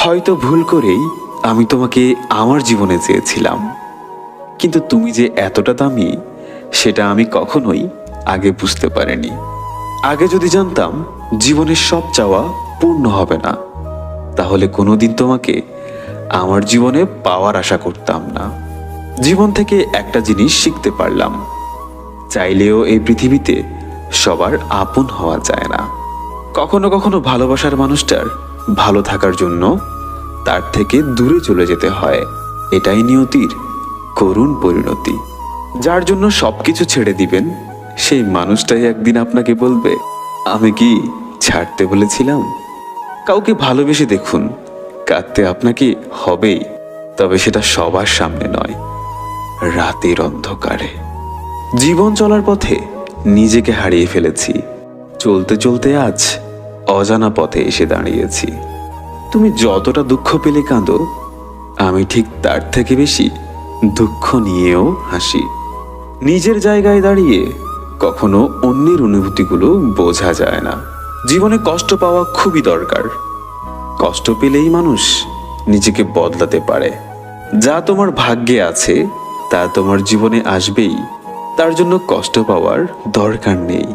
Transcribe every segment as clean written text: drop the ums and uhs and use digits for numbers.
হয়তো ভুল করেই আমি তোমাকে আমার জীবনে চেয়েছিলাম, কিন্তু তুমি যে এতটা দামি সেটা আমি কখনোই আগে বুঝতে পারিনি। আগে যদি জানতাম জীবনের সব চাওয়া পূর্ণ হবে না, তাহলে কোনোদিন তোমাকে আমার জীবনে পাওয়ার আশা করতাম না। জীবন থেকে একটা জিনিস শিখতে পারলাম, চাইলেও এই পৃথিবীতে সবার আপন হওয়া যায় না। কখনো কখনো ভালোবাসার মানুষটার ভালো থাকার জন্য তার থেকে দূরে চলে যেতে হয়। এটাই নিয়তির করুণ পরিণতি। যার জন্য সবকিছু ছেড়ে দিবেন, সেই মানুষটাই একদিন আপনাকে বলবে, আমি কি ছাড়তে বলেছিলাম? কাউকে ভালোবেসে দেখুন, কাঁদতে আপনাকে হবেই, তবে সেটা সবার সামনে নয়, রাতের অন্ধকারে। জীবন চলার পথে নিজেকে হারিয়ে ফেলেছি, চলতে চলতে আজ অজানা পথে এসে দাঁড়িয়েছি। তুমি যতটা দুঃখ পেলে কাঁদো, আমি ঠিক তার থেকে বেশি দুঃখ নিয়েও হাসি। নিজের জায়গায় দাঁড়িয়ে কখনো অন্যের অনুভূতিগুলো বোঝা যায় না। জীবনে কষ্ট পাওয়া খুবই দরকার। কষ্ট পেলেই মানুষ নিজেকে বদলাতে পারে। যা তোমার ভাগ্যে আছে তা তোমার জীবনে আসবেই, তার জন্য কষ্ট পাওয়ার দরকার নেই।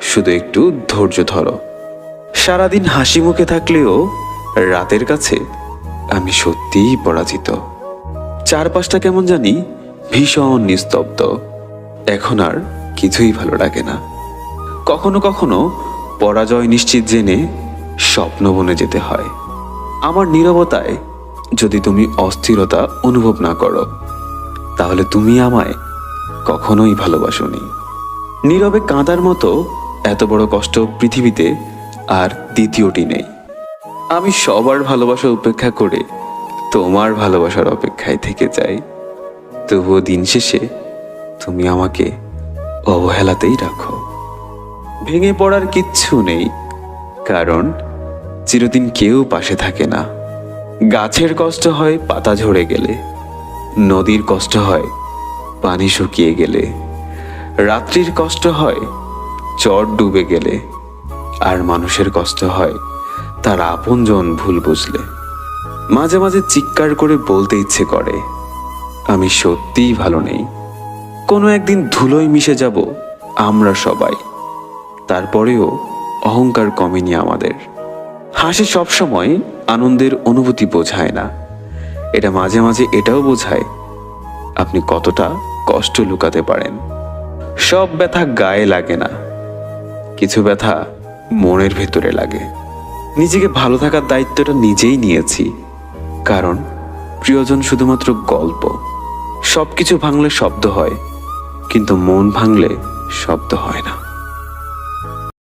শুধু একটু ধৈর্য ধরো। সারাদিন হাসি মুখে থাকলেও রাতের কাছে আমি সত্যিই পরাজিত। চারপাশটা কেমন জানি ভীষণ নিস্তব্ধ। এখন আর কিছুই ভালো লাগে না। কখনো কখনো পরাজয় নিশ্চিত জেনে স্বপ্ন বনে যেতে হয়। আমার নীরবতায় যদি তুমি অস্থিরতা অনুভব না করো, তাহলে তুমি আমায় কখনোই ভালোবাসোনি। নীরবে কাঁদার মতো এত বড় কষ্ট পৃথিবীতে আর দ্বিতীয়টি নেই। আমি সবার ভালোবাসা উপেক্ষা করে তোমার ভালোবাসার অপেক্ষায় থেকে যাই, তবুও দিন শেষে তুমি আমাকে অবহেলাতেই রাখো। ভেঙে পড়ার কিচ্ছু নেই, কারণ চিরদিন কেউ পাশে থাকে না। গাছের কষ্ট হয় পাতা ঝরে গেলে, নদীর কষ্ট হয় পানি শুকিয়ে গেলে, রাত্রির কষ্ট হয় চর ডুবে গেলে, আর মানুষের কষ্ট হয় তার আপনজন ভুল বুঝলে। মাঝে মাঝে চিৎকার করে বলতে ইচ্ছে করে, আমি সত্যিই ভালো নেই। কোনো একদিন ধুলোয় মিশে যাব আমরা সবাই, তারপরেও অহংকার কমেনি আমাদের। হাসি সবসময় আনন্দের অনুভূতি বোঝায় না, এটা মাঝে মাঝে এটাও বোঝায় আপনি কতটা কষ্ট লুকাতে পারেন। সব ব্যথা গায়ে লাগে না, কিছু ব্যথা মনের ভেতরে লাগে। নিজেকে ভালো থাকার দায়িত্বটা নিজেই নিয়েছি, কারণ প্রিয়জন শুধুমাত্র গল্প। সবকিছু ভাঙলে শব্দ হয়, কিন্তু মন ভাঙলে শব্দ হয় না।